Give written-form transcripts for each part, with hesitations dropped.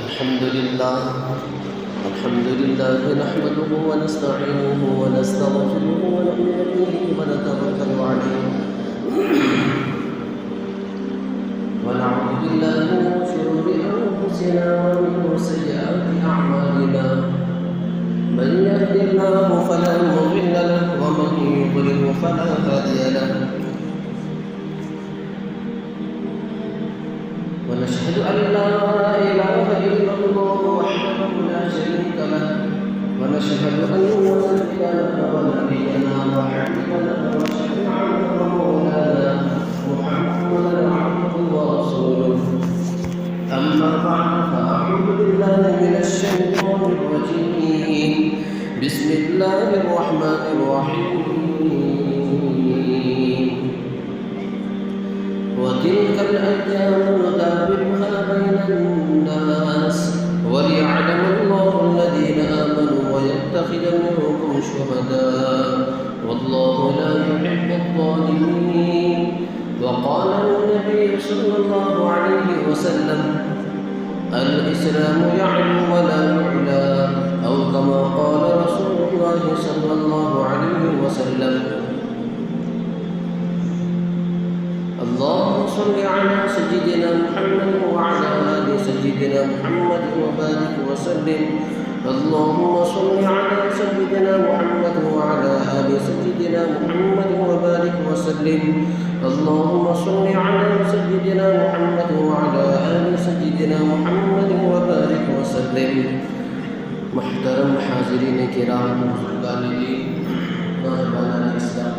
الحمد لله نحمده ونستعينه ونستغفره ونؤمن به ونتوكل عليه ونعوذ بالله من شرور أنفسنا ومن سيئات أعمالنا من يهد الله فلا مضل له ومن يضلل فلا هادي له ونشهد أن لا إله إلا الله وحده لا شريك له ونشهد أن سيدنا ونبينا وحبيبنا وشفيعنا ومولانا محمدا عبده ورسوله أما بعد فأعوذ بالله من الشيطان الرجيم بسم الله الرحمن الرحيم وتلك الأيام نداولها بين الناس وليعلم الله الذين آمنوا ويتخذ منكم شهداء والله لا يحب الظالمين وقال النبي صلى الله عليه وسلم الإسلام يعلو ولا يعلى أو كما قال رسول الله صلى الله عليه وسلم اللهم صل على سيدنا محمد وعلى آل سيدنا محمد وبارك وسلم اللهم صل على سيدنا محمد وعلى آل سيدنا محمد وبارك وسلم اللهم صل على سيدنا محمد وعلى آل سيدنا محمد وبارك وسلم محترم حاضرین کرام بزرگان دین نوجوانان اسلام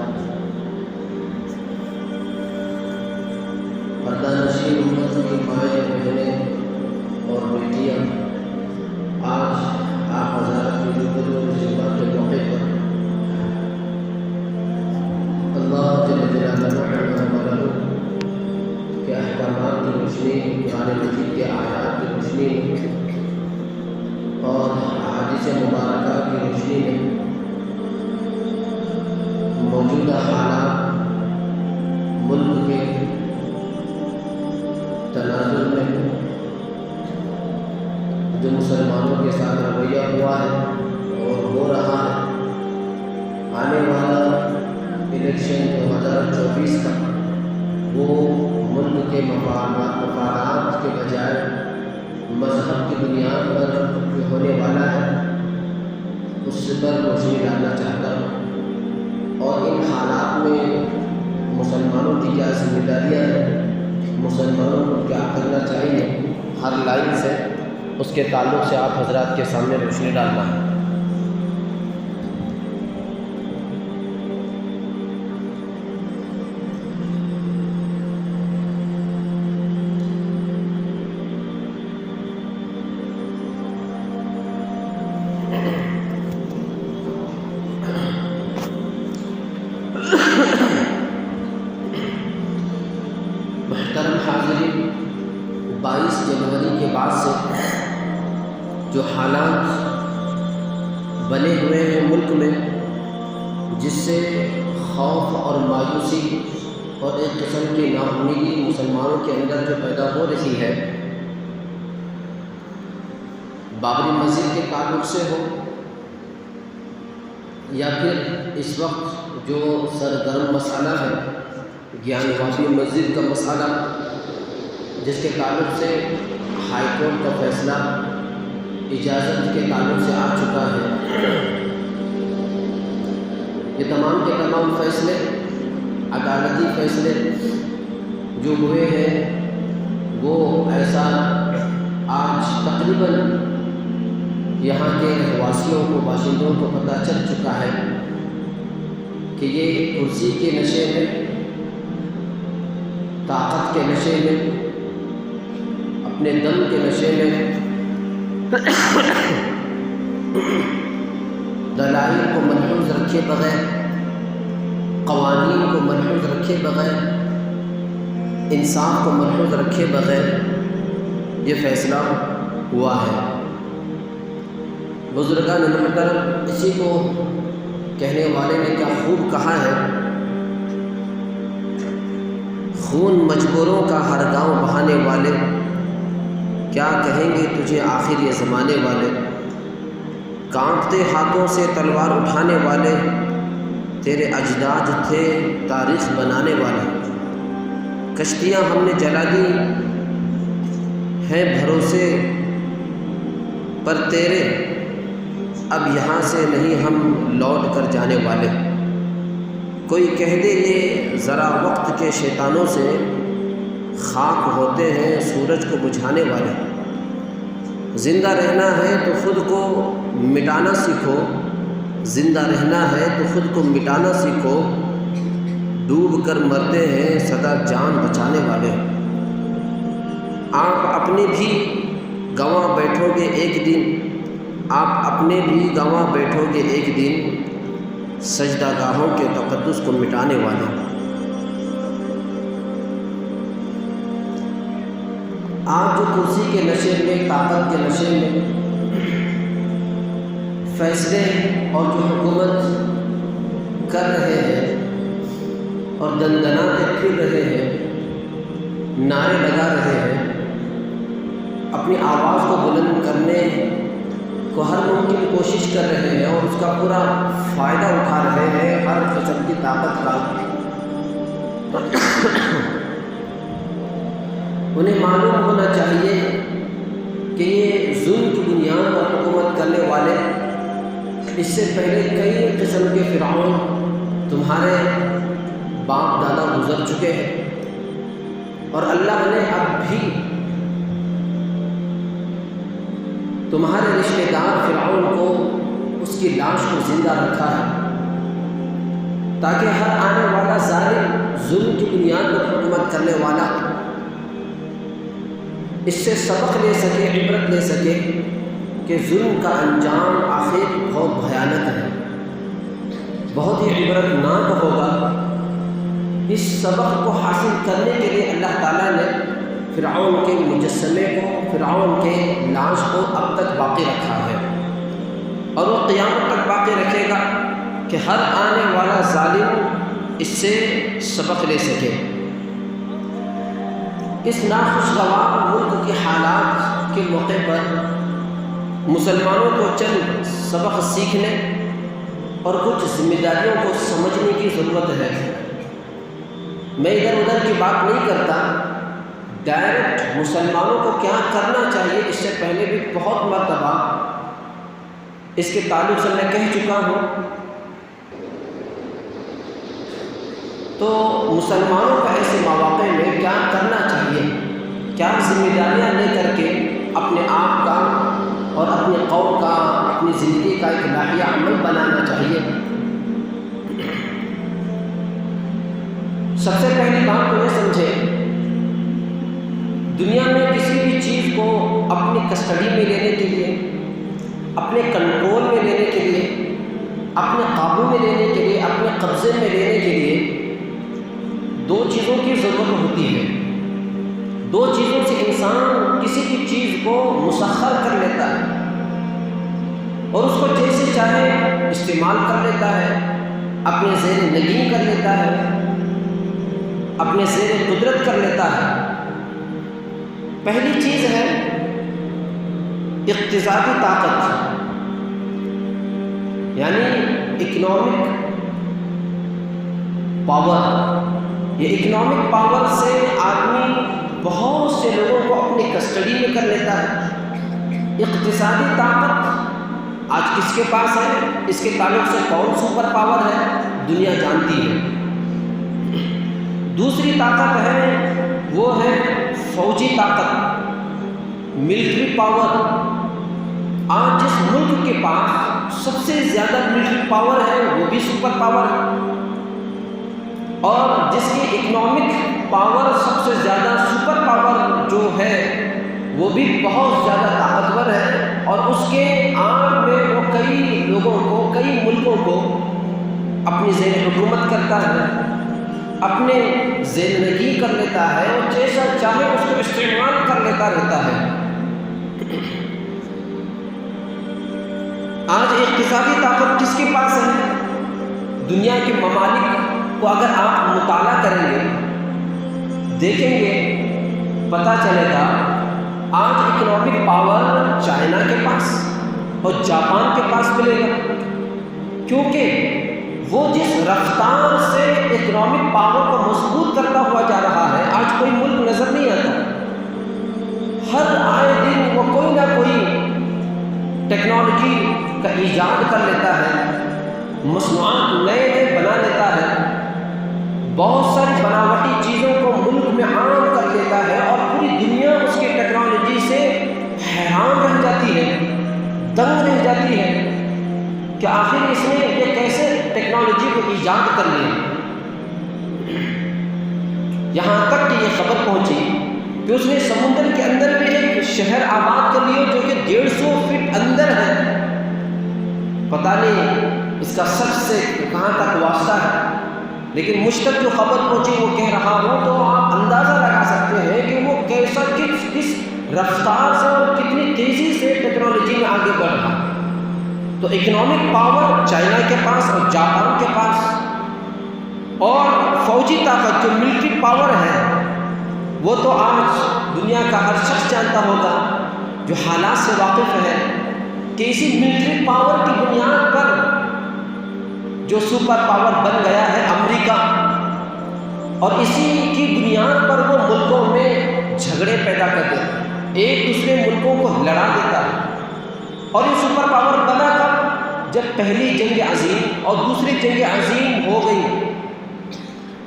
پردانشین امت کی مائیں بہنیں اور بیٹیاں آج آپ حضرات کی روبرو جمعہ کے موقع پر اللہ جل جلالہ کے احکامات کی روشنی قرآن مجید کے آیات کی روشنی اور احادیث مبارکہ کی روشنی میں موجودہ حالات ملک کے تناظر میں جو مسلمانوں کے ساتھ رویہ ہوا ہے اور ہو رہا ہے آنے والا الیکشن 2024 کا وہ ملک کے مفادات کے بجائے مذہب کی بنیاد پر جو ہونے والا ہے اس پر روشنی ڈالنا چاہتا ہوں اور ان حالات میں مسلمانوں کی کیا ذمہ داریاں ہیں، مسلمانوں کو کیا کرنا چاہیے، ہر لائن سے اس کے تعلق سے آپ حضرات کے سامنے روشنی ڈالنا ہے۔ محترم حاضرین، 22 جنوری کے بعد سے جو حالات بنے ہوئے ہیں ملک میں، جس سے خوف اور مایوسی اور ایک قسم کی ناامیدی مسلمانوں کے اندر جو پیدا ہو رہی ہے، بابری مسجد کے تعلق سے ہو یا پھر اس وقت جو سرگرم مسئلہ ہے گیان واپی مسجد کا مسئلہ، جس کے تعلق سے ہائی کورٹ کا فیصلہ اجازت کے تعلق سے آ چکا ہے، یہ تمام کے تمام فیصلے عدالتی فیصلے جو ہوئے ہیں وہ ایسا آج تقریباً یہاں کے رہواسیوں کو، باشندوں کو پتہ چل چکا ہے کہ یہ کرسی کے نشے میں، طاقت کے نشے میں، اپنے دم کے نشے میں دلائل کو ملحوظ رکھے بغیر، قوانین کو ملحوظ رکھے بغیر، انصاف کو ملحوظ رکھے بغیر یہ فیصلہ ہوا ہے۔ بزرگان محترم، اسی کو کہنے والے نے کیا خوب کہا ہے، خون مجبوروں کا ہر گاؤں بہانے والے کیا کہیں گے تجھے آخر یہ زمانے والے، کانپتے ہاتھوں سے تلوار اٹھانے والے تیرے اجداد تھے تاریخ بنانے والے۔ کشتیاں ہم نے جلا دی ہیں بھروسے پر تیرے، اب یہاں سے نہیں ہم لوٹ کر جانے والے۔ کوئی کہہ دے یہ ذرا وقت کے شیطانوں سے، خاک ہوتے ہیں سورج کو بجھانے والے۔ زندہ رہنا ہے تو خود کو مٹانا سیکھو، زندہ رہنا ہے تو خود کو مٹانا سیکھو، ڈوب کر مرتے ہیں سدا جان بچانے والے۔ آپ اپنے بھی گنوا بیٹھو گے ایک دن، آپ اپنے بھی گنوا بیٹھو گے ایک دن، سجدہ گاہوں کے تقدس کو مٹانے والے۔ آپ جو کرسی کے نشے میں، طاقت کے نشے میں فیصلے اور جو حکومت کر رہے ہیں اور دندناتے پھر رہے ہیں، نعرے لگا رہے ہیں، اپنی آواز کو بلند کرنے کو ہر ممکن کوشش کر رہے ہیں اور اس کا پورا فائدہ اٹھا رہے ہیں، ہر قسم کی طاقت کا، انہیں معلوم ہونا چاہیے کہ یہ ظلم کی بنیاد پر حکومت کرنے والے اس سے پہلے کئی قسم کے فرعون تمہارے باپ دادا گزر چکے ہیں، اور اللہ نے اب بھی تمہارے رشتہ دار فرعون کو، اس کی لاش کو زندہ رکھا ہے، تاکہ ہر آنے والا ظالم، ظلم کی بنیاد پر حکومت کرنے والا اس سے سبق لے سکے، عبرت لے سکے کہ ظلم کا انجام آخر بہت بھیانک ہے، بہت ہی عبرتناک ہوگا۔ اس سبق کو حاصل کرنے کے لیے اللہ تعالیٰ نے فرعون کے مجسمے کو، فرعون کے لاش کو اب تک باقی رکھا ہے، اور وہ قیامت تک باقی رکھے گا کہ ہر آنے والا ظالم اس سے سبق لے سکے۔ اس ناخوشگوار ملک کے حالات کے موقع پر مسلمانوں کو چند سبق سیکھنے اور کچھ ذمہ داریوں کو سمجھنے کی ضرورت ہے۔ میں ادھر ادھر کی بات نہیں کرتا، ڈائریکٹ مسلمانوں کو کیا کرنا چاہیے اس سے پہلے بھی بہت مرتبہ اس کے تعلق سے میں کہہ چکا ہوں۔ تو مسلمانوں کا ایسے مواقع میں کیا کرنا چاہیے، کیا ذمہ داریاں لے کر کے اپنے آپ کا اور اپنے قوم کا، اپنی زندگی کا ایک لائحہ عمل بنانا چاہیے۔ سب سے پہلی بات تو یہ سمجھے، دنیا میں کسی بھی چیز کو اپنی کسٹڈی میں لینے کے لیے، اپنے کنٹرول میں لینے کے لیے، اپنے قابو میں لینے کے لیے، اپنے قبضے میں لینے کے لیے دو چیزوں کی ضرورت ہوتی ہے۔ دو چیزوں سے انسان کسی بھی چیز کو مسخر کر لیتا ہے اور اس کو جیسے چاہے استعمال کر لیتا ہے، اپنے زیر نگین کر لیتا ہے، اپنے زیر قدرت کر لیتا ہے۔ پہلی چیز ہے اقتصادی طاقت، یعنی اکنامک پاور۔ یہ اکنامک پاور سے آدمی بہت سے لوگوں کو اپنی کسٹڈی میں کر لیتا ہے۔ اقتصادی طاقت آج کس کے پاس ہے، اس کے تعلق سے کون سپر پاور ہے، دنیا جانتی ہے۔ دوسری طاقت ہے وہ ہے فوجی طاقت، ملٹری پاور۔ آج جس ملک کے پاس سب سے زیادہ ملٹری پاور ہے وہ بھی سپر پاور ہے، اور جس کی اکنامک پاور سب سے زیادہ سپر پاور جو ہے وہ بھی بہت زیادہ طاقتور ہے، اور اس کے آڑ میں وہ کئی لوگوں کو، کئی ملکوں کو اپنی زیر حکومت کرتا ہے، اپنے زیر نگی کر لیتا ہے، اور جیسا چاہے اس کو استعمال کر لیتا رہتا ہے۔ آج اقتصادی طاقت کس کے پاس ہے؟ دنیا کے ممالک کو اگر آپ مطالعہ کریں گے، دیکھیں گے، پتہ چلے گا آج اور جاپان کے پاس ملے گا، کیونکہ وہ جس رفتار سے اکنامک پاور کو مضبوط کرتا ہوا جا رہا ہے، آج کوئی ملک نظر نہیں آتا۔ ہر آئے دن وہ کوئی نہ کوئی ٹیکنالوجی کا ایجاد کر لیتا ہے، مصنوعات نئے نئے بنا لیتا ہے، بہت ساری بناوٹی چیزوں کو ملک میں عام کر لیتا ہے، اور پوری دنیا اس کی ٹیکنالوجی سے حیران رہ جاتی ہے، دنگ رہ جاتی ہے کہ آخر اس نے یہ کیسے ٹیکنالوجی کو ایجاد کر لیا۔ یہاں تک کہ یہ خبر پہنچی کہ اس نے سمندر کے اندر بھی ایک شہر آباد کر لیا جو کہ 150 فٹ اندر ہے۔ پتہ نہیں اس کا سچ سے کہاں تک واسطہ ہے، لیکن مجھ تک جو خبر پہنچی وہ کہہ رہا ہوں تو آپ اندازہ لگا سکتے ہیں کہ وہ کیسا کس رفتار سے اور کتنی تیزی سے ٹیکنالوجی میں آگے بڑھ رہا ہے۔ تو اکنامک پاور چائنا کے پاس اور جاپان کے پاس، اور فوجی طاقت جو ملٹری پاور ہے وہ تو آج دنیا کا ہر شخص جانتا ہوگا جو حالات سے واقف ہے کہ اسی ملٹری پاور کی بنیاد پر جو سپر پاور بن گیا ہے امریکہ، اور اسی کی بنیاد پر وہ ملکوں میں جھگڑے پیدا کر دیتا ہے، ایک دوسرے ملکوں کو لڑا دیتا ہے۔ اور یہ سپر پاور بنا کب؟ جب پہلی جنگ عظیم اور دوسری جنگ عظیم ہو گئی،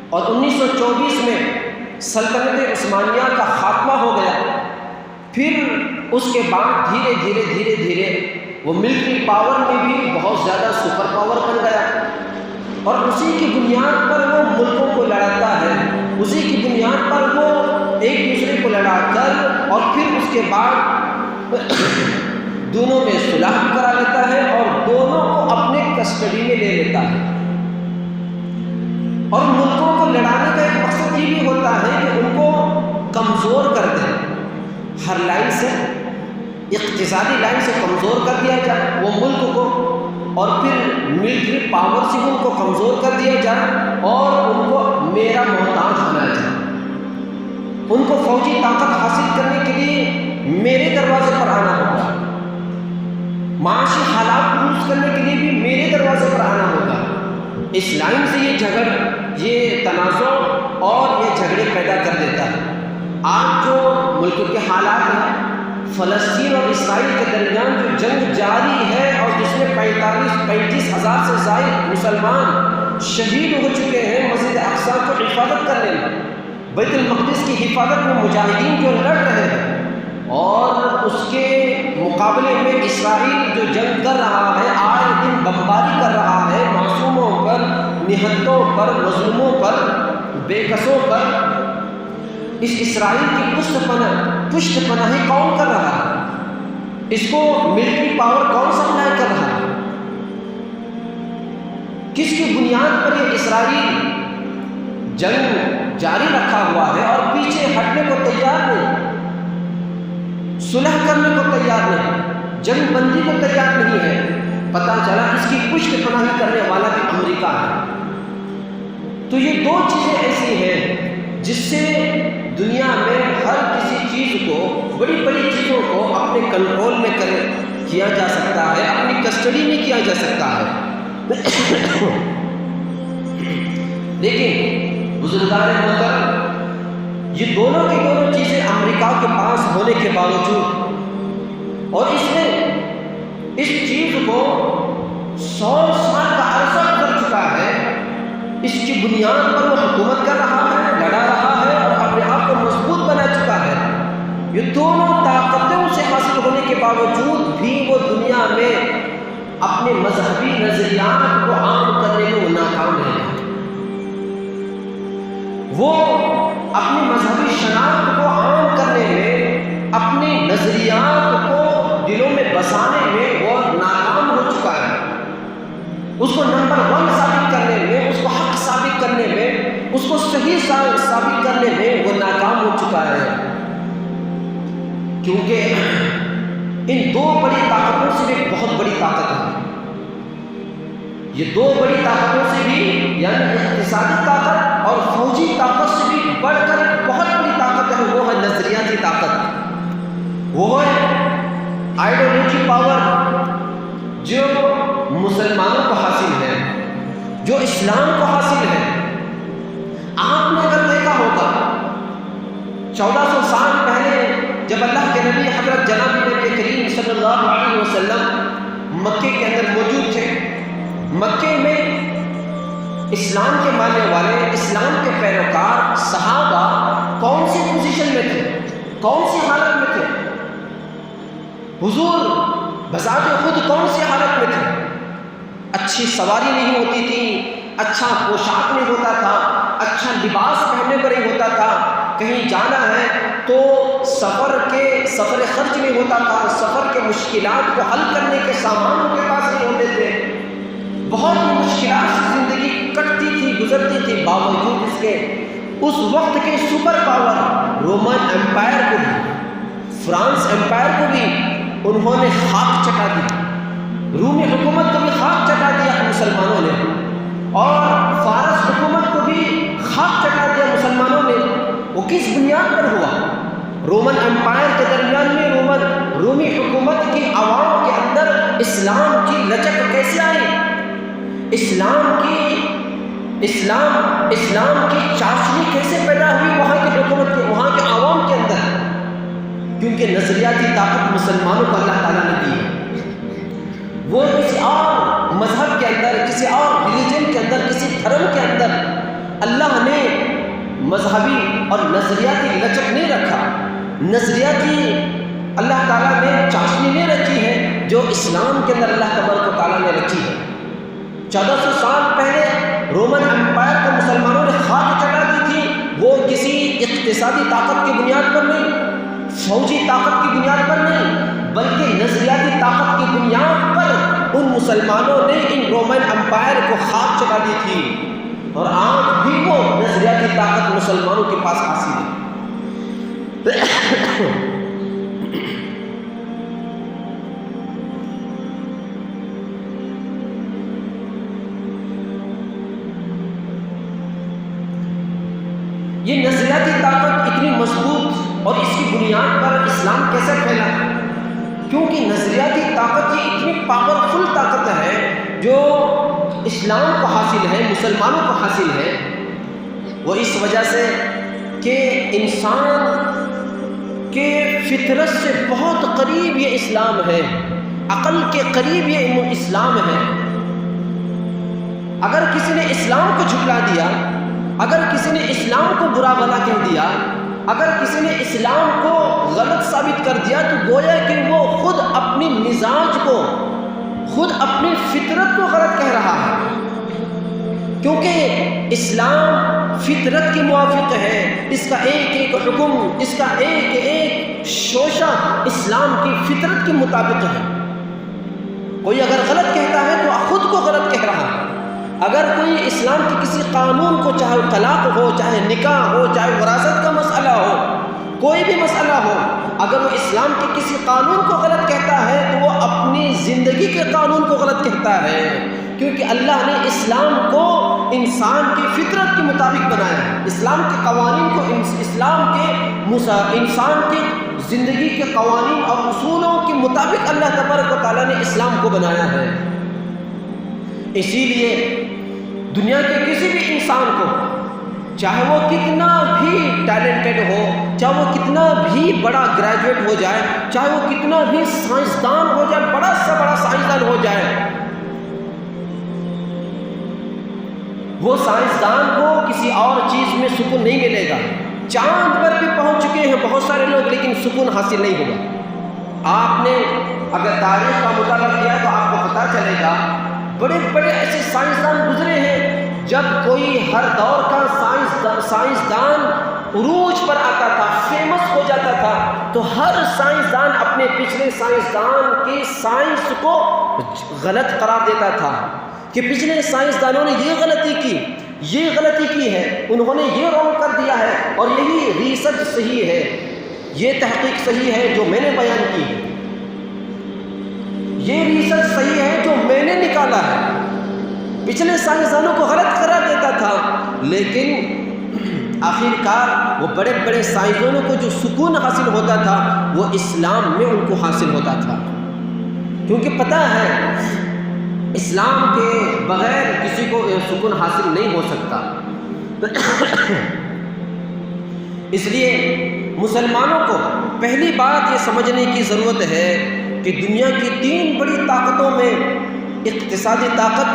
اور 1924 میں سلطنت عثمانیہ کا خاتمہ ہو گیا۔ پھر اس کے بعد دھیرے دھیرے وہ ملٹری پاور میں بھی بہت زیادہ سپر پاور بن گیا، اور اسی کی بنیاد پر وہ ملکوں کو لڑاتا ہے، اسی کی بنیاد پر وہ ایک دوسرے کو لڑا کر اور پھر اس کے بعد دونوں میں صلح کرا لیتا ہے اور دونوں کو اپنے کسٹڈی میں لے لیتا ہے۔ اور ملکوں کو لڑانے کا ایک مقصد یہ بھی ہوتا ہے کہ ان کو کمزور کر دیں، ہر لائن سے، اقتصادی لائن سے کمزور کر دیا جائے وہ ملک کو، اور پھر ملٹری پاور سے ان کو کمزور کر دیا جائے اور ان کو میرا محتاج بنایا جائے۔ ان کو فوجی طاقت حاصل کرنے کے لیے میرے دروازے پر آنا ہوگا، معاشی حالات درست کرنے کے لیے بھی میرے دروازے پر آنا ہوگا۔ اس لائن سے یہ جھگڑ، یہ تنازع اور یہ جھگڑے پیدا کر دیتا ہے۔ آج جو ملک کے حالات ہیں، فلسطین اور اسرائیل کے درمیان جو جنگ جاری ہے اور جس میں 35 ہزار سے زائد مسلمان شہید ہو چکے ہیں مسجد اقصی کو حفاظت کرنے میں، بیت المقدس کی حفاظت میں مجاہدین جو لڑ رہے ہیں، اور اس کے مقابلے میں اسرائیل جو جنگ کر رہا ہے، آئے دن بمباری کر رہا ہے معصوموں پر، نہتوں پر، مظلوموں پر، بے کسوں پر، اس اسرائیل کی پشت پناہی کون کر رہا ہے؟ اس کو ملٹری پاور کون سپلائی کر رہا ہے؟ کس کی بنیاد پر یہ اسرائیل جنگ جاری رکھا ہوا ہے اور پیچھے ہٹنے کو تیار نہیں، صلح کرنے کو تیار نہیں، جنگ بندی کو تیار نہیں ہے؟ پتہ چلا اس کی پشت پناہی کرنے والا بھی امریکہ ہے۔ تو یہ دو چیزیں ایسی ہیں جس سے دنیا میں ہر کسی چیز کو، بڑی بڑی چیزوں کو اپنے کنٹرول میں کیا جا سکتا ہے، اپنی کسٹڈی میں کیا جا سکتا ہے۔ لیکن بزرگان محترم، یہ دونوں کی دونوں چیزیں امریکہ کے پاس ہونے کے باوجود، اور اس نے اس چیز کو 100 سال کا عرصہ گزر چکا ہے، اس کی بنیاد پر وہ حکومت کر رہا ہے، لڑا رہا ہے اور اپنے آپ کو مضبوط بنا چکا ہے۔ یہ دونوں طاقتیں اسے حاصل ہونے کے باوجود بھی وہ دنیا میں اپنے مذہبی نظریات کو عام کرنے میں وہ ناکام رہے ہیں۔ وہ اپنی مذہبی شناخت کو عام کرنے میں، اپنے نظریات کو دلوں میں بسانے میں وہ ناکام ہو چکا ہے۔ اس کو نمبر 1 ثابت کرنے میں، اس کو حق ثابت کرنے میں، اس کو صحیح ثابت کرنے میں وہ ناکام ہو چکا ہے، کیونکہ ان دو بڑی طاقتوں سے بھی ایک بہت بڑی طاقت ہے۔ یہ دو بڑی طاقتوں سے بھی، یعنی اقتصادی طاقت اور فوجی طاقت سے بھی بڑھ کر ایک بہت بڑی طاقت ہے، وہ ہے نظریاتی طاقت، وہ ہے آئیڈیالوجی پاور، جو مسلمانوں کو حاصل ہے، جو اسلام کو حاصل ہے۔ آپ نے اگر دیکھا ہوگا 1400 سال پہلے جب اللہ کے نبی حضرت جناب نبی کریم صلی اللہ علیہ وسلم مکے کے اندر موجود تھے، مکے میں اسلام کے ماننے والے، اسلام کے پیروکار صحابہ کون سی پوزیشن میں تھے، کون سی حالت میں تھے؟ حضور بذات خود کون سی حالت میں تھے؟ اچھی سواری نہیں ہوتی تھی، اچھا پوشاک نہیں ہوتا تھا، اچھا لباس پہننے پر نہیں ہوتا تھا، کہیں جانا ہے تو سفر خرچ نہیں ہوتا تھا، سفر کے مشکلات کو حل کرنے کے سامان ان کے پاس نہیں ہوتے تھے، بہت مشکلات سے زندگی کٹتی تھی، گزرتی تھی۔ باوجود اس کے اس وقت کے سپر پاور رومن امپائر کو بھی، فرانس امپائر کو بھی انہوں نے خاک چٹا دی، رومی حکومت کو بھی خاک چٹا دیا مسلمانوں نے، اور فارس حکومت کو بھی خاک چٹا دیا مسلمانوں نے۔ وہ کس بنیاد پر ہوا؟ رومن امپائر کے درمیان میں رومی حکومت کی عوام کے اندر اسلام کی لچک کیسے آئی؟ اسلام کی چاشنی کیسے پیدا ہوئی وہاں کی حکومت کے، وہاں کے عوام کے اندر؟ کیونکہ نظریاتی طاقت مسلمانوں کو اللہ تعالیٰ نے دی ہے۔ وہ کسی اور مذہب کے اندر، کسی اور ریلیجن کے اندر، کسی دھرم کے اندر اللہ نے مذہبی اور نظریاتی لچک نہیں رکھا، نظریاتی اللہ تعالیٰ نے چاشنی نہیں رکھی ہے جو اسلام کے اندر اللہ تبارک و تعالیٰ نے رکھی ہے۔ 1400 سال پہلے رومن امپائر کو مسلمانوں نے خاک چٹا دی تھی، وہ کسی اقتصادی طاقت کی بنیاد پر نہیں، فوجی طاقت کی بنیاد پر نہیں، بلکہ نظریاتی طاقت کی بنیاد پر ان مسلمانوں نے ان رومن امپائر کو خاک چٹا دی تھی، اور آج بھی وہ نظریاتی طاقت مسلمانوں کے پاس حاصل ہے۔ یہ نظریاتی طاقت اتنی مضبوط اور اس کی بنیاد پر اسلام کیسے پھیلا؟ کیونکہ نظریاتی طاقت یہ اتنی پاورفل طاقت ہے جو اسلام کو حاصل ہے، مسلمانوں کو حاصل ہے، وہ اس وجہ سے کہ انسان کے فطرت سے بہت قریب یہ اسلام ہے، عقل کے قریب یہ اسلام ہے۔ اگر کسی نے اسلام کو جھٹلا دیا، اگر کسی نے اسلام کو برا بھلا کہہ دیا، اگر کسی نے اسلام کو غلط ثابت کر دیا، تو گویا کہ وہ خود اپنی مزاج کو، خود اپنی فطرت کو غلط کہہ رہا ہے، کیونکہ اسلام فطرت کے موافق ہے، اس کا ایک ایک حکم، اس کا ایک ایک شوشہ اسلام کی فطرت کے مطابق ہے۔ کوئی اگر غلط کہتا ہے تو خود کو غلط کہہ رہا ہے۔ اگر کوئی اسلام کے کسی قانون کو، چاہے طلاق ہو، چاہے نکاح ہو، چاہے وراثت کا مسئلہ ہو، کوئی بھی مسئلہ ہو، اگر وہ اسلام کے کسی قانون کو غلط کہتا ہے تو وہ اپنی زندگی کے قانون کو غلط کہتا ہے، کیونکہ اللہ نے اسلام کو انسان کی فطرت کے مطابق بنایا ہے۔ اسلام کے قوانین کو انسان کی زندگی کے قوانین اور اصولوں کے مطابق اللہ تبارک و تعالیٰ نے اسلام کو بنایا ہے۔ اسی لیے دنیا کے کسی بھی انسان کو، چاہے وہ کتنا بھی ٹیلنٹڈ ہو، چاہے وہ کتنا بھی بڑا گریجویٹ ہو جائے، چاہے وہ کتنا بھی سائنسدان ہو جائے، بڑا سے بڑا سائنسدان ہو جائے، وہ سائنسدان کو کسی اور چیز میں سکون نہیں ملے گا۔ چاند پر بھی پہنچ چکے ہیں بہت سارے لوگ، لیکن سکون حاصل نہیں ہوگا۔ آپ نے اگر تاریخ کا مطالعہ کیا تو آپ کو پتہ چلے گا بڑے بڑے ایسے سائنسدان گزرے ہیں، جب کوئی ہر دور کا سائنسدان عروج پر آتا تھا، فیمس ہو جاتا تھا، تو ہر سائنسدان اپنے پچھلے سائنسدان کی سائنس کو غلط قرار دیتا تھا کہ پچھلے سائنسدانوں نے یہ غلطی کی، یہ غلطی کی ہے، انہوں نے یہ رونگ کر دیا ہے، اور یہی ریسرچ صحیح ہے، یہ تحقیق صحیح ہے جو میں نے بیان کی ہے، یہ ریسرچ صحیح ہے جو میں نے نکالا ہے۔ پچھلے سائنسدانوں کو غلط قرار دیتا تھا، لیکن آخرکار وہ بڑے بڑے سائنسدانوں کو جو سکون حاصل ہوتا تھا وہ اسلام میں ان کو حاصل ہوتا تھا۔ کیونکہ پتہ ہے اسلام کے بغیر کسی کو سکون حاصل نہیں ہو سکتا۔ اس لیے مسلمانوں کو پہلی بات یہ سمجھنے کی ضرورت ہے کہ دنیا کی 3 بڑی طاقتوں میں اقتصادی طاقت،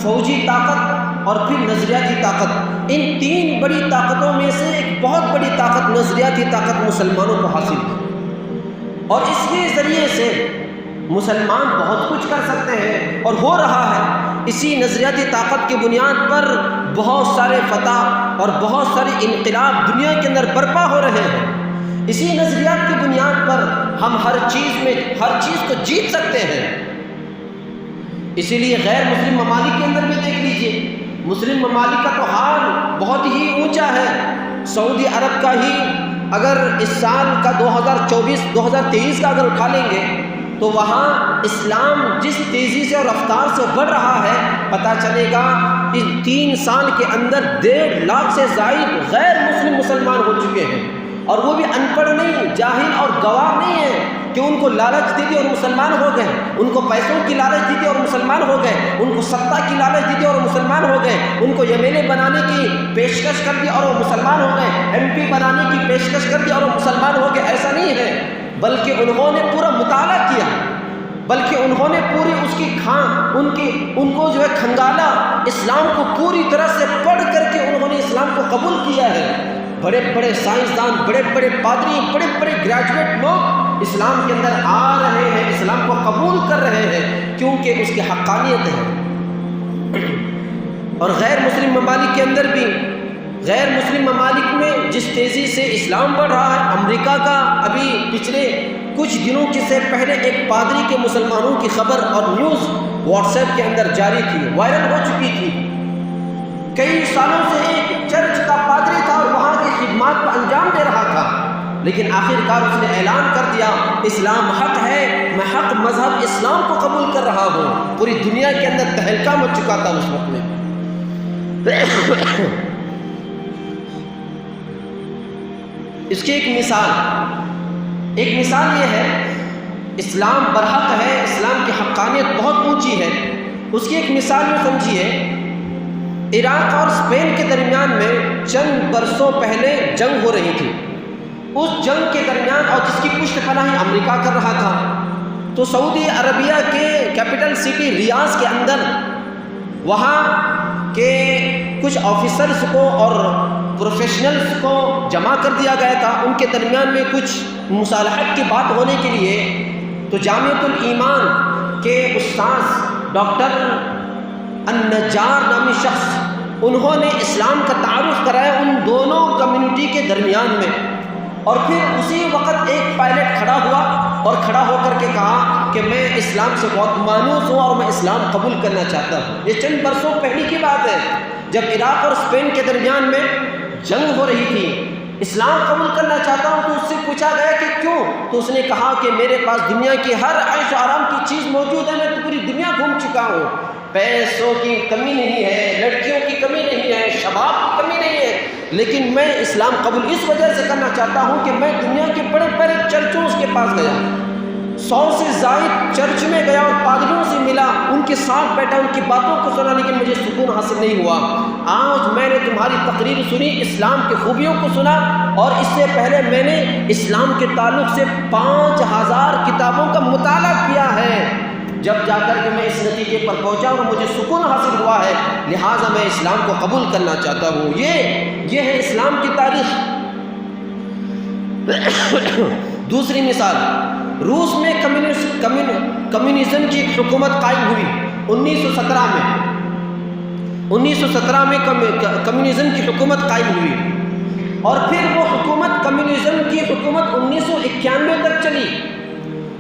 فوجی طاقت اور پھر نظریاتی طاقت، ان 3 بڑی طاقتوں میں سے ایک بہت بڑی طاقت نظریاتی طاقت مسلمانوں کو حاصل ہے، اور اس کے ذریعے سے مسلمان بہت کچھ کر سکتے ہیں اور ہو رہا ہے۔ اسی نظریاتی طاقت کی بنیاد پر بہت سارے فتح اور بہت سارے انقلاب دنیا کے اندر برپا ہو رہے ہیں۔ اسی نظریات کی بنیاد پر ہم ہر چیز کو جیت سکتے ہیں۔ اسی لیے غیر مسلم ممالک کے اندر بھی دیکھ لیجئے، مسلم ممالک کا تو حال بہت ہی اونچا ہے۔ سعودی عرب کا ہی اگر اس سال کا 2023 کا اگر اٹھا لیں گے تو وہاں اسلام جس تیزی سے اور رفتار سے بڑھ رہا ہے، پتہ چلے گا ان 3 سال کے اندر 1.5 لاکھ سے زائد غیر مسلم مسلمان ہو چکے ہیں، اور وہ بھی ان پڑھ نہیں، جاہل اور گواہ نہیں ہیں کہ ان کو لالچ دی تھی اور مسلمان ہو گئے، ان کو پیسوں کی لالچ دی تھی اور مسلمان ہو گئے، ان کو سطح کی لالچ دی تھی اور مسلمان ہو گئے، ان کو MLA بنانے کی پیشکش کر دی اور وہ مسلمان ہو گئے، MP بنانے کی پیشکش کر دی اور وہ مسلمان ہو گئے۔ ایسا نہیں ہے، بلکہ انہوں نے پورا مطالعہ کیا، بلکہ انہوں نے پوری اس کی ان کو جو ہے کھنگالا، اسلام کو پوری طرح سے پڑھ کر کے انہوں نے اسلام کو قبول کیا ہے۔ بڑے بڑے سائنسدان، بڑے بڑے پادری، بڑے بڑے گریجویٹ لوگ اسلام کے اندر آ رہے ہیں، اسلام کو قبول کر رہے ہیں، کیونکہ اس کی حقانیت ہے۔ اور غیر مسلم ممالک کے اندر بھی، غیر مسلم ممالک میں جس تیزی سے اسلام بڑھ رہا ہے، امریکہ کا ابھی پچھلے کچھ دنوں سے پہلے ایک پادری کے مسلمانوں کی خبر اور نیوز واٹس ایپ کے اندر جاری تھی، وائرل ہو چکی تھی۔ کئی سالوں سے ایک چرچ کا پادری تھا اور وہاں کی خدمات کو انجام دے رہا تھا، لیکن آخرکار اس نے اعلان کر دیا اسلام حق ہے، میں حق مذہب اسلام کو قبول کر رہا ہوں۔ پوری دنیا کے اندر تہلکہ مچ چکا تھا اس وقت میں۔ اس کی ایک مثال یہ ہے، اسلام برحق ہے، اسلام کی حقانیت بہت اونچی ہے۔ اس کی ایک مثال یہ سمجھیے، عراق اور اسپین کے درمیان میں چند برسوں پہلے جنگ ہو رہی تھی۔ اس جنگ کے درمیان، اور جس کی پشت پناہی امریکہ کر رہا تھا، تو سعودی عربیہ کے کیپٹل سٹی ریاض کے اندر وہاں کے کچھ آفیسرز کو اور پروفیشنلز کو جمع کر دیا گیا تھا۔ ان کے درمیان میں کچھ مصالحت کی بات ہونے کے لیے تو جامعۃ الایمان کے استاذ ڈاکٹر النجار نامی شخص، انہوں نے اسلام کا تعارف کرایا ان دونوں کمیونٹی کے درمیان میں، اور پھر اسی وقت ایک پائلٹ کھڑا ہوا اور کھڑا ہو کر کے کہا کہ میں اسلام سے بہت مانوس ہوں اور میں اسلام قبول کرنا چاہتا ہوں۔ یہ چند برسوں پہلے کی بات ہے، جب عراق اور اسپین کے درمیان میں جنگ ہو رہی تھی۔ اسلام قبول کرنا چاہتا ہوں، تو اس سے پوچھا گیا کہ کیوں؟ تو اس نے کہا کہ میرے پاس دنیا کی ہر عیش و آرام کی چیز موجود ہے، میں تو پوری دنیا گھوم چکا ہوں، پیسوں کی کمی نہیں ہے، لڑکیوں کی کمی نہیں ہے، شباب کی کمی نہیں ہے، لیکن میں اسلام قبول اس وجہ سے کرنا چاہتا ہوں کہ میں دنیا کے بڑے بڑے چرچوں کے پاس گیا، 100 سے زائد چرچ میں گیا اور پادریوں سے ملا، ان کے ساتھ بیٹھا، ان کی باتوں کو سنا، لیکن مجھے سکون حاصل نہیں ہوا۔ آج میں نے تمہاری تقریر سنی، اسلام کی خوبیوں کو سنا، اور اس سے پہلے میں نے اسلام کے تعلق سے 5000 کتابوں کا مطالعہ کیا ہے، جب جا کر کے میں اس نتیجے پر پہنچا اور مجھے سکون حاصل ہوا ہے، لہٰذا میں اسلام کو قبول کرنا چاہتا ہوں۔ یہ ہے اسلام کی تاریخ۔ دوسری مثال، روس میں کمیونزم کی ایک حکومت قائم ہوئی 1917 میں۔ 1917 میں کمیونزم کی حکومت قائم ہوئی، اور پھر وہ حکومت کمیونزم کی حکومت 1991 تک چلی،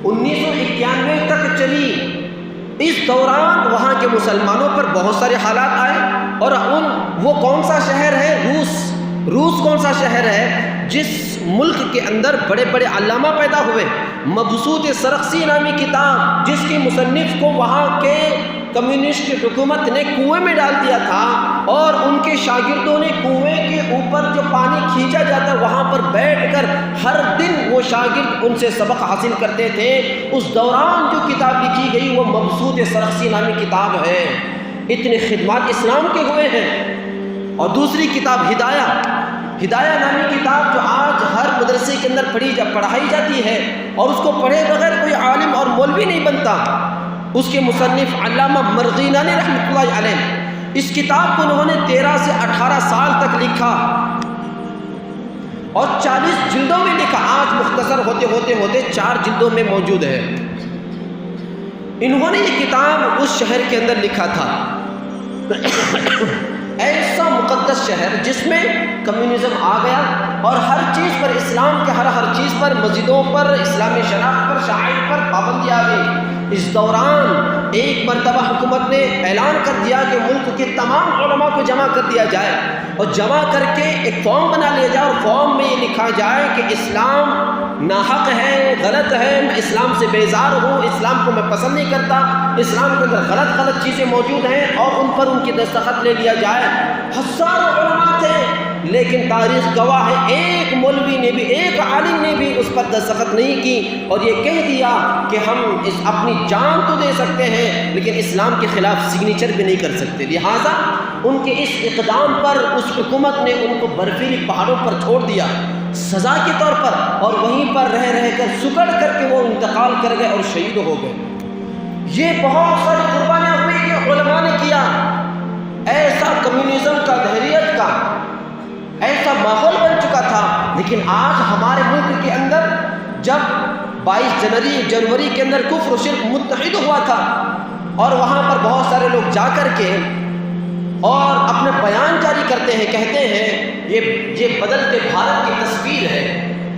1991 تک چلی۔ اس دوران وہاں کے مسلمانوں پر بہت سارے حالات آئے، اور وہ کون سا شہر ہے؟ روس کون سا شہر ہے جس ملک کے اندر بڑے بڑے علامہ پیدا ہوئے؟ مبسوط سرخسی نامی کتاب، جس کی مصنف کو وہاں کے کمیونسٹ حکومت نے کنویں میں ڈال دیا تھا اور ان کے شاگردوں نے کنویں کے اوپر جو پانی کھینچا جاتا وہاں پر بیٹھ کر ہر دن وہ شاگرد ان سے سبق حاصل کرتے تھے. اس دوران جو کتاب لکھی گئی وہ مبسوط سرخسی نامی کتاب ہے. اتنے خدمات اسلام کے ہوئے ہیں. اور دوسری کتاب ہدایہ نامی کتاب جو آج ہر مدرسے کے اندر پڑھائی جاتی ہے اور اس کو پڑھے بغیر کوئی عالم اور مولوی نہیں بنتا. اس کے مصنف علامہ مرغینانی رحمۃ اللہ علیہ اس کتاب کو انہوں نے 13 سے 18 سال تک لکھا اور 40 جلدوں میں لکھا. آج مختصر ہوتے 4 جلدوں میں موجود ہے. انہوں نے یہ کتاب اس شہر کے اندر لکھا تھا، ایسا مقدس شہر جس میں کمیونزم آ گیا اور ہر چیز پر اسلام کے ہر چیز پر، مسجدوں پر، اسلامی شناخت پر، شعائر پر پابندی آ گئی. اس دوران ایک مرتبہ حکومت نے اعلان کر دیا کہ ملک کے تمام علماء کو جمع کر دیا جائے اور جمع کر کے ایک فارم بنا لیا جائے اور فارم میں یہ لکھا جائے کہ اسلام ناحق ہے، غلط ہے، میں اسلام سے بیزار ہوں، اسلام کو میں پسند نہیں کرتا، اسلام کے اندر غلط چیزیں موجود ہیں اور ان پر ان کی دستخط لے لیا جائے. ہزاروں علماء تھے لیکن تاریخ گواہ ہے ایک مولوی نے بھی، ایک عالم نے بھی اس پر دستخط نہیں کی اور یہ کہہ دیا کہ ہم اپنی جان تو دے سکتے ہیں لیکن اسلام کے خلاف سگنیچر بھی نہیں کر سکتے. لہٰذا ان کے اس اقدام پر اس حکومت نے ان کو برفیلی پہاڑوں پر چھوڑ دیا سزا کے طور پر، اور وہیں پر رہ کر سکڑ کر کے وہ انتقال کر گئے اور شہید ہو گئے. یہ بہت ساری قربانیاں ہوئی کہ علماء نے کیا. ایسا کمیونزم کا، دہریت کا ایسا ماحول بن چکا تھا. لیکن آج ہمارے ملک کے اندر جب 22 جنوری کے اندر کفر و شرک متحد ہوا تھا اور وہاں پر بہت سارے لوگ جا کر کے اور اپنے بیان جاری کرتے ہیں، کہتے ہیں یہ بدلتے بھارت کی تصویر ہے،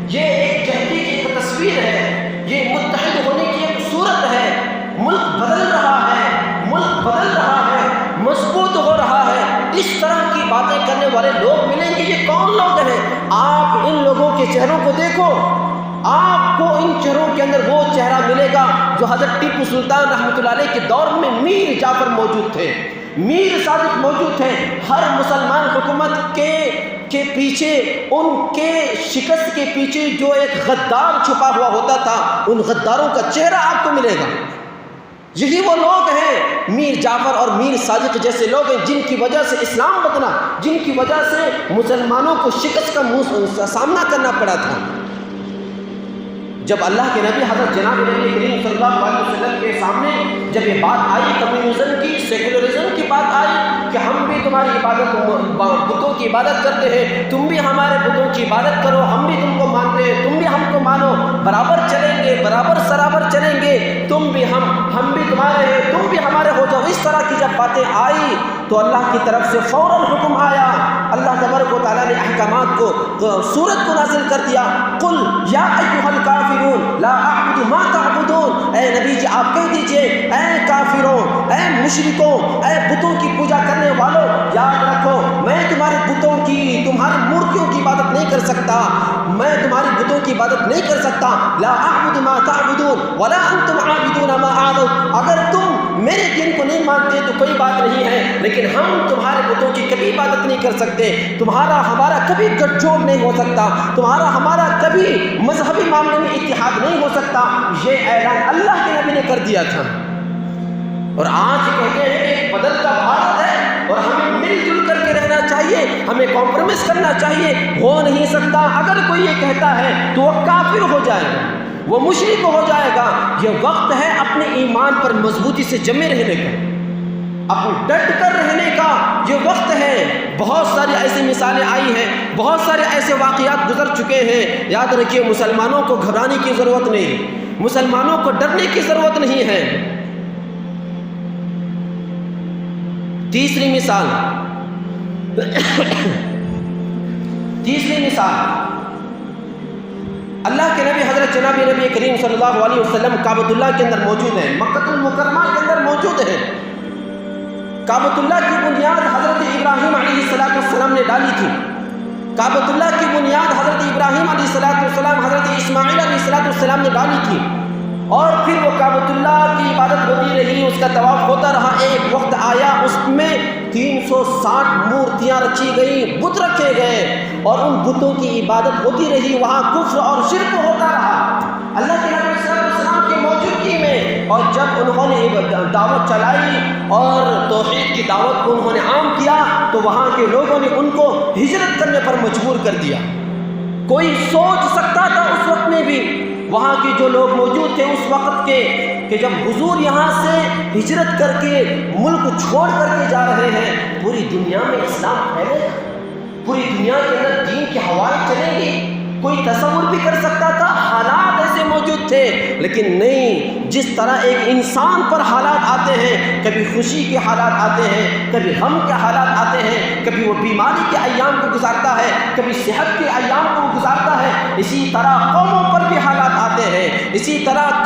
یہ ایک جہتی کی ایک تصویر ہے، یہ متحد ہونے کی ایک صورت ہے، ملک بدل رہا ہے، مضبوط ہو رہا ہے. اس طرح کی باتیں کرنے والے لوگ ملیں گے. یہ کون لوگ ہیں؟ آپ ان لوگوں کے چہروں کو دیکھو، آپ کو ان چہروں کے اندر وہ چہرہ ملے گا جو حضرت ٹیپو سلطان رحمۃ اللہ علیہ کے دور میں میر جعفر موجود تھے، میر صادق موجود تھے. ہر مسلمان حکومت کے پیچھے، ان کے شکست کے پیچھے جو ایک غدار چھپا ہوا ہوتا تھا، ان غداروں کا چہرہ آپ کو ملے گا. یہی وہ لوگ ہیں، میر جعفر اور میر صادق جیسے لوگ ہیں جن کی وجہ سے اسلام بدلا، جن کی وجہ سے مسلمانوں کو شکست کا سامنا کرنا پڑا تھا. جب اللہ کے نبی حضرت جناب نبی کریم صلی اللہ علیہ وسلم کے سامنے جب یہ بات آئی، کمیونزم کی، سیکولرزم کی بات آئی کہ ہم بھی تمہاری عبادت، بتوں کی عبادت کرتے ہیں، تم بھی ہمارے بتوں کی عبادت کرو، ہم بھی تم کو مانتے ہیں، تم بھی ہم کو مانو، برابر چلیں گے، برابر سرابر چلیں گے، تم بھی ہم بھی تمہارے ہیں، تم بھی ہمارے ہو جاؤ. اس طرح کی جب باتیں آئی تو اللہ کی طرف سے فوراً حکم آیا. اللہ تبارک و تعالیٰ نے احکامات کو، سورت کو نازل کر دیا. قل یا ایھا الکافرون لا اعبد ما تعبدون. اے نبی جی آپ کہہ دیجئے، اے کافروں، اے مشرکوں، اے بتوں کی پوجا کرنے والوں، یاد رکھو میں تمہارے بتوں کی، تمہاری مورتیوں کی عبادت نہیں کر سکتا، میں تمہاری بتوں کی عبادت نہیں کر سکتا. لا اعبد ما تعبدون ولا انتم عابدون ما اعبد. اگر تم میرے دین کو نہیں مانتے تو کوئی بات نہیں ہے، لیکن ہم تمہارے بتوں کی کبھی عبادت نہیں کر سکتے، تمہارا ہمارا کبھی گٹھ جوڑ نہیں ہو سکتا، تمہارا ہمارا کبھی مذہبی معاملے میں اتحاد نہیں ہو سکتا. یہ اعلان اللہ کے نبی نے کر دیا تھا. اور آج کہتے ہیں کہ ایک بدلتا بھارت ہے اور ہمیں مل جل کر کے رہنا چاہیے، ہمیں کمپرومائز کرنا چاہیے. ہو نہیں سکتا. اگر کوئی یہ کہتا ہے تو وہ کافر ہو جائے گا، وہ مشرک ہو جائے گا. یہ وقت ہے اپنے ایمان پر مضبوطی سے جمے رہنے کا، اپنے ڈٹ کر رہنے کا یہ وقت ہے. بہت ساری ایسی مثالیں آئی ہیں، بہت سارے ایسے واقعات گزر چکے ہیں. یاد رکھیے مسلمانوں کو گھبرانے کی ضرورت نہیں، مسلمانوں کو ڈرنے کی ضرورت نہیں ہے. تیسری مثال اللہ کے نبی حضرت جناب نبی کریم صلی اللہ علیہ وسلم کعبۃ اللہ کے اندر موجود ہیں، مکہ المکرمہ کے اندر موجود ہیں. کعبۃ اللہ کی بنیاد حضرت ابراہیم علیہ السلام نے ڈالی تھی. کعبۃ اللہ کی بنیاد حضرت ابراہیم علیہ السلام، حضرت اسماعیل علیہ السلام نے ڈالی تھی. اور پھر وہ کعبۃ اللہ کی عبادت ہوتی رہی، اس کا طواف ہوتا رہا۔ ایک وقت آیا اس میں 360 مورتیاں رکھی گئیں، بت رکھے گئے، اور ان بتوں کی عبادت ہوتی رہی، وہاں کفر اور شرک ہوتا رہا اللہ کے نبی صلی اللہ علیہ وسلم کی موجودگی میں۔ اور جب انہوں نے دعوت چلائی اور توحید کی دعوت کو انہوں نے عام کیا تو وہاں کے لوگوں نے ان کو ہجرت کرنے پر مجبور کر دیا۔ کوئی سوچ سکتا تھا اس وقت میں بھی، وہاں کے جو لوگ موجود تھے اس وقت کے، کہ جب حضور یہاں سے ہجرت کر کے ملک چھوڑ کر کے جا رہے ہیں، پوری دنیا میں اسلام پھیلے گا، پوری دنیا کے اندر دین کی ہوائیں چلیں گی؟ کوئی تصور بھی کر سکتا تھا؟ حالات ایسے موجود تھے، لیکن نہیں، جس طرح ایک انسان پر حالات آتے ہیں، کبھی خوشی کے حالات آتے ہیں، کبھی غم کے حالات آتے ہیں، کبھی وہ بیماری کے ایام کو گزارتا ہے، کبھی صحت کے ایام کو گزارتا ہے، اسی طرح قوموں پر بھی حالات آتے ہیں، اسی طرح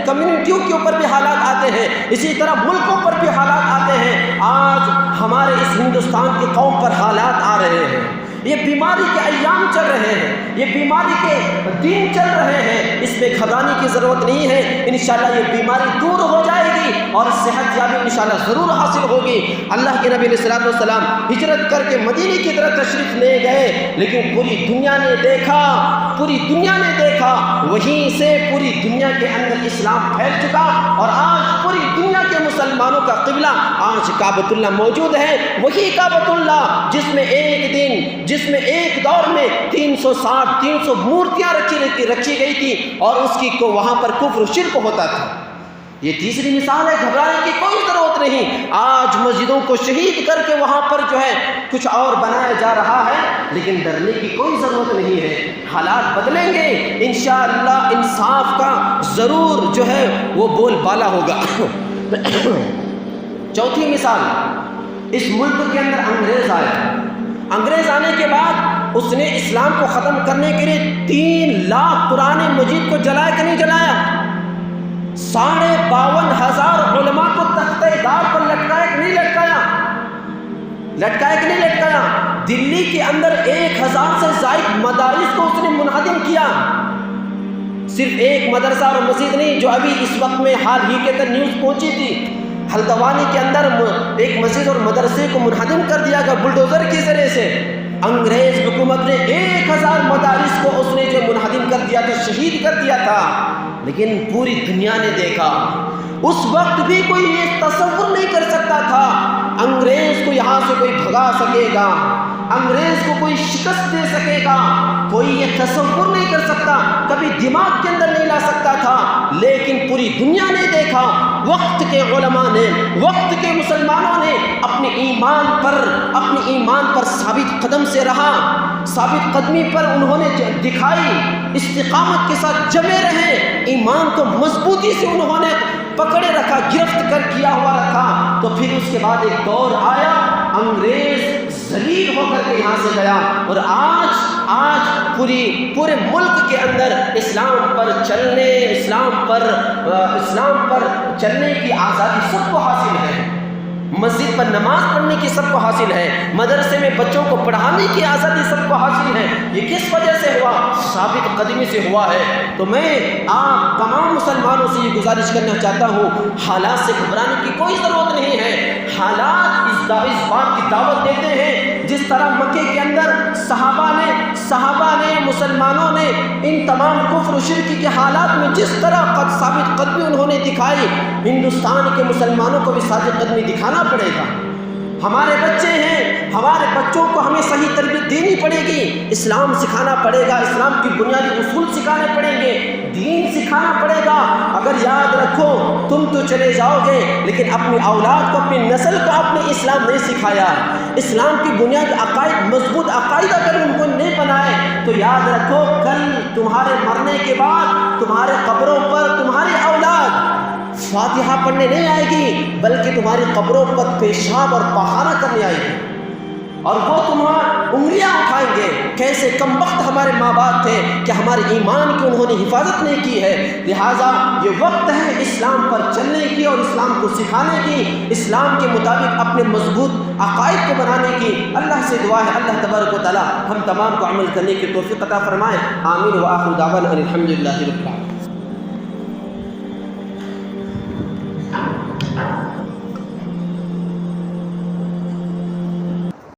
کمیونٹیوں کے اوپر بھی حالات آتے ہیں، اسی طرح ملکوں پر بھی حالات آتے ہیں۔ آج ہمارے اس ہندوستان کی قوم پر حالات آ رہے ہیں، یہ بیماری کے ایام چل رہے ہیں، یہ بیماری کے دن چل رہے ہیں، اس میں گھبرانے کی ضرورت نہیں ہے۔ انشاءاللہ یہ بیماری دور ہو جائے گی اور صحت یابی انشاءاللہ ضرور حاصل ہوگی۔ اللہ کے نبی علیہ الصلوۃ والسلام ہجرت کر کے مدینے کی طرف تشریف لے گئے، لیکن پوری دنیا نے دیکھا، وہیں سے پوری دنیا کے اندر اسلام پھیل چکا، اور آج پوری دنیا کے مسلمانوں کا قبلہ آج کعبۃ اللہ موجود ہے۔ وہی کعبۃ اللہ جس میں ایک دور میں 360 مورتیاں رکھی گئی تھی، اور اس کی کو وہاں پر کفر و شرک ہوتا تھا۔ یہ تیسری مثال ہے، گھبرانے کی کوئی ضرورت نہیں۔ آج مسجدوں کو شہید کر کے وہاں پر جو ہے کچھ اور بنایا جا رہا ہے، لیکن ڈرنے کی کوئی ضرورت نہیں ہے۔ حالات بدلیں گے انشاءاللہ، انصاف کا ضرور جو ہے وہ بول بالا ہوگا۔ چوتھی مثال، اس ملک کے اندر انگریز آئے، انگریز آنے کے بعد اس نے اسلام کو ختم کرنے کے لیے 3 لاکھ قرآن مجید کو جلایا کہ نہیں جلایا؟ 52,500 علماء کو تختہ دار پر لٹکایا کہ نہیں لٹکایا؟ دلی کے اندر 1000 سے زائد مدارس کو اس نے منہدم کیا۔ صرف ایک مدرسہ اور مسجد نہیں، جو ابھی اس وقت میں حال ہی کے اندر نیوز پہنچی تھی، ہلدوانی کے اندر ایک مسجد اور مدرسے کو منہدم کر دیا گیا بلڈوزر کے ذریعے سے۔ انگریز حکومت نے 1000 مدارس کو اس نے جو منہدم کر دیا تھا، شہید کر دیا تھا، لیکن پوری دنیا نے دیکھا۔ اس وقت بھی کوئی یہ تصور نہیں کر سکتا تھا انگریز کو یہاں سے کوئی بھگا سکے گا، انگریز کو کوئی شکست دے سکے گا، کوئی یہ تصور نہیں کر سکتا، کبھی دماغ کے اندر نہیں لا سکتا تھا۔ لیکن پوری دنیا نے دیکھا، وقت کے علماء نے، وقت کے مسلمانوں نے اپنے ایمان پر ثابت قدم سے رہا، ثابت قدمی پر انہوں نے دکھائی، استقامت کے ساتھ جمے رہے، ایمان کو مضبوطی سے انہوں نے پکڑے رکھا، گرفت کر کیا ہوا رکھا۔ تو پھر اس کے بعد ایک دور آیا، انگریز ذلیل ہو کر کے یہاں سے گیا، اور آج پورے ملک کے اندر اسلام پر چلنے کی آزادی سب کو حاصل ہے، مسجد پر نماز پڑھنے کی سب کو حاصل ہے، مدرسے میں بچوں کو پڑھانے کی آزادی سب کو حاصل ہے۔ یہ کس وجہ سے ہوا؟ ثابت قدمی سے ہوا ہے۔ تو میں آپ تمام مسلمانوں سے یہ گزارش کرنا چاہتا ہوں، حالات سے گھبرانے کی کوئی ضرورت نہیں ہے۔ حالات اس بات کی دعوت دیتے ہیں، جس طرح مکے کے اندر صحابہ نے مسلمانوں نے ان تمام کفر و شرک کے حالات میں جس طرح ثابت قدمی انہوں نے دکھائی، ہندوستان کے مسلمانوں کو بھی ثابت قدمی دکھانا پڑے گا۔ ہمارے بچے ہیں، ہمارے بچوں کو ہمیں صحیح تربیت دینی پڑے گی، اسلام سکھانا پڑے گا، اسلام کی بنیادی اصول سکھانے پڑیں گے، دین سکھانا پڑے گا۔ اگر یاد رکھو، تم تو چلے جاؤ گے، لیکن اپنی اولاد کو، اپنی نسل کو آپ نے اسلام نہیں سکھایا، اسلام کی بنیاد عقائد، مضبوط عقائد اگر ان کو نہیں بنائے تو یاد رکھو، کل تمہارے مرنے کے بعد تمہارے قبروں پر تمہاری اولاد فاتحہ پڑھنے نہیں آئے گی، بلکہ تمہاری قبروں پر پیشاب اور پخانہ کرنے آئے گی، اور وہ تمہاری انگلیاں اٹھائیں گے، کیسے کم وقت ہمارے ماں باپ تھے کہ ہمارے ایمان کی انہوں نے حفاظت نہیں کی ہے۔ لہٰذا یہ وقت ہے اسلام پر چلنے کی اور اسلام کو سکھانے کی، اسلام کے مطابق اپنے مضبوط عقائد کو بنانے کی۔ اللہ سے دعا ہے اللہ تبارک و تعالی ہم تمام کو عمل کرنے کی توفیق عطا فرمائے۔ آمین و آخر دعوانا ان الحمد للہ رب العالمین۔